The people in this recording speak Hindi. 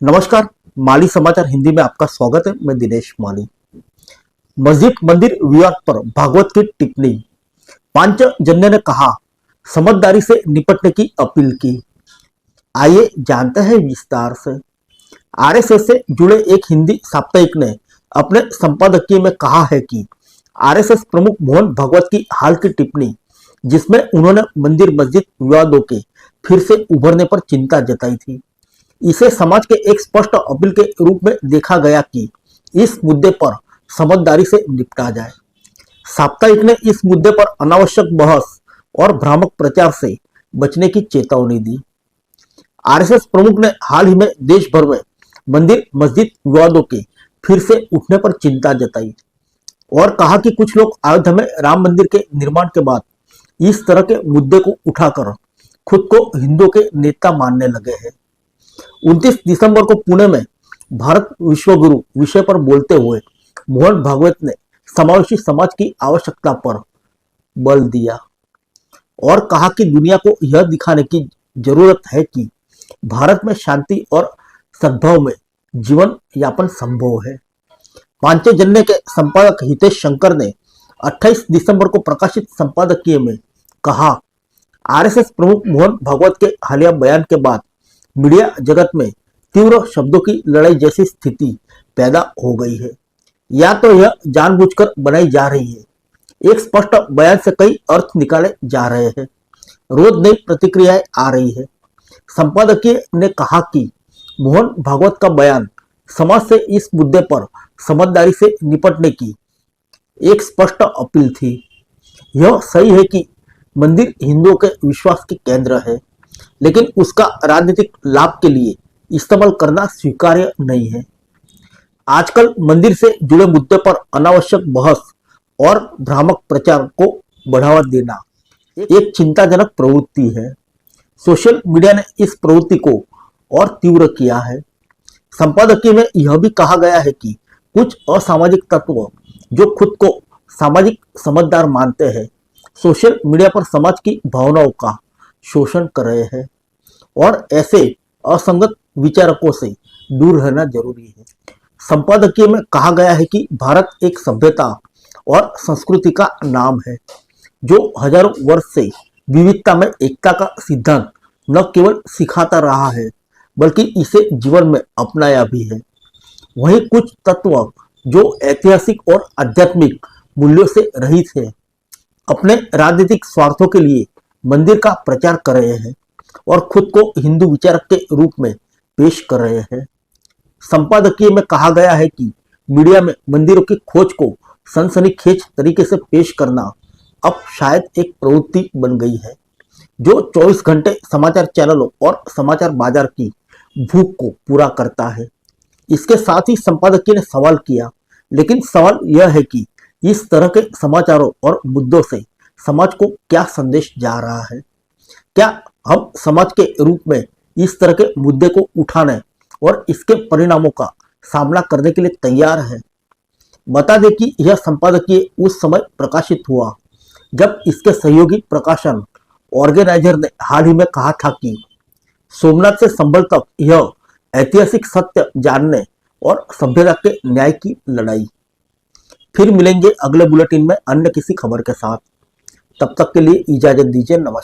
नमस्कार। माली समाचार हिंदी में आपका स्वागत है। मैं दिनेश माली। मस्जिद मंदिर विवाद पर भागवत की टिप्पणी। पांचजन्य ने कहा, समझदारी से निपटने की अपील की। आइए जानते हैं विस्तार से। आरएसएस से जुड़े एक हिंदी साप्ताहिक ने अपने संपादकीय में कहा है कि आरएसएस प्रमुख मोहन भागवत की हाल की टिप्पणी, जिसमें उन्होंने मंदिर मस्जिद विवादों के फिर से उभरने पर चिंता जताई थी, इसे समाज के एक स्पष्ट अपील के रूप में देखा गया कि इस मुद्दे पर समझदारी से निपटा जाए। साप्ताहिक ने इस मुद्दे पर अनावश्यक बहस और भ्रामक प्रचार से बचने की चेतावनी दी। आरएसएस प्रमुख ने हाल ही में देश भर में मंदिर मस्जिद विवादों के फिर से उठने पर चिंता जताई और कहा कि कुछ लोग अयोध्या में राम मंदिर के निर्माण के बाद इस तरह के मुद्दे को उठाकर खुद को हिंदुओं के नेता मानने लगे हैं। 29 दिसंबर को पुणे में भारत विश्वगुरु विषय पर बोलते हुए मोहन भागवत ने समावेशी समाज की आवश्यकता पर बल दिया और कहा कि दुनिया को यह दिखाने की जरूरत है कि भारत में शांति और सद्भाव में जीवन यापन संभव है। पांचजन्य के संपादक हितेश शंकर ने 28 दिसंबर को प्रकाशित संपादकीय में कहा, आरएसएस प्रमुख मोहन भागवत के हालिया बयान के बाद मीडिया जगत में तीव्र शब्दों की लड़ाई जैसी स्थिति पैदा हो गई है। या तो यह जानबूझकर बनाई जा रही है, एक स्पष्ट बयान से कई अर्थ निकाले जा रहे हैं, रोज नई प्रतिक्रियाएं आ रही है। संपादकीय ने कहा कि मोहन भागवत का बयान समाज से इस मुद्दे पर समझदारी से निपटने की एक स्पष्ट अपील थी। यह सही है कि मंदिर हिंदुओं के विश्वास के केंद्र है, लेकिन उसका राजनीतिक लाभ के लिए इस्तेमाल करना स्वीकार्य नहीं है। आजकल मंदिर से जुड़े मुद्दे पर अनावश्यक बहस और भ्रामक प्रचार को बढ़ावा देना एक चिंताजनक प्रवृत्ति है। सोशल मीडिया ने इस प्रवृत्ति को और तीव्र किया है। संपादकीय में यह भी कहा गया है कि कुछ असामाजिक तत्व जो खुद को सामाजिक समझदार मानते हैं, सोशल मीडिया पर समाज की भावनाओं का शोषण कर रहे हैं और ऐसे असंगत विचारकों से दूर रहना जरूरी है। संपादकीय में कहा गया है कि भारत एक सभ्यता और संस्कृति का नाम है जो हजारों वर्ष से विविधता में एकता का सिद्धांत न केवल सिखाता रहा है, बल्कि इसे जीवन में अपनाया भी है। वहीं कुछ तत्व जो ऐतिहासिक और आध्यात्मिक मूल्यों से रहित है, अपने राजनीतिक स्वार्थों के लिए मंदिर का प्रचार कर रहे हैं और खुद को हिंदू विचारक के रूप में पेश कर रहे हैं। संपादकीय में कहा गया है कि मीडिया में मंदिरों की खोज को सनसनीखेज तरीके से पेश करना अब शायद एक प्रवृत्ति बन गई है जो 24 घंटे समाचार चैनलों और समाचार बाजार की भूख को पूरा करता है। इसके साथ ही संपादकीय ने सवाल किया, लेकिन सवाल यह है कि इस तरह के समाचारों और मुद्दों से समाज को क्या संदेश जा रहा है? क्या हम समाज के रूप में इस तरह के मुद्दे को उठाने और इसके परिणामों का सामना करने के लिए तैयार है? बता दें कि यह संपादकीय उस समय प्रकाशित हुआ जब इसके सहयोगी प्रकाशन ऑर्गेनाइजर ने हाल ही में कहा था कि सोमनाथ से संभल तक यह ऐतिहासिक सत्य जानने और सभ्यता के न्याय की लड़ाई। फिर मिलेंगे अगले बुलेटिन में अन्य किसी खबर के साथ। तब तक के लिए इजाजत दीजिए। नमस्कार।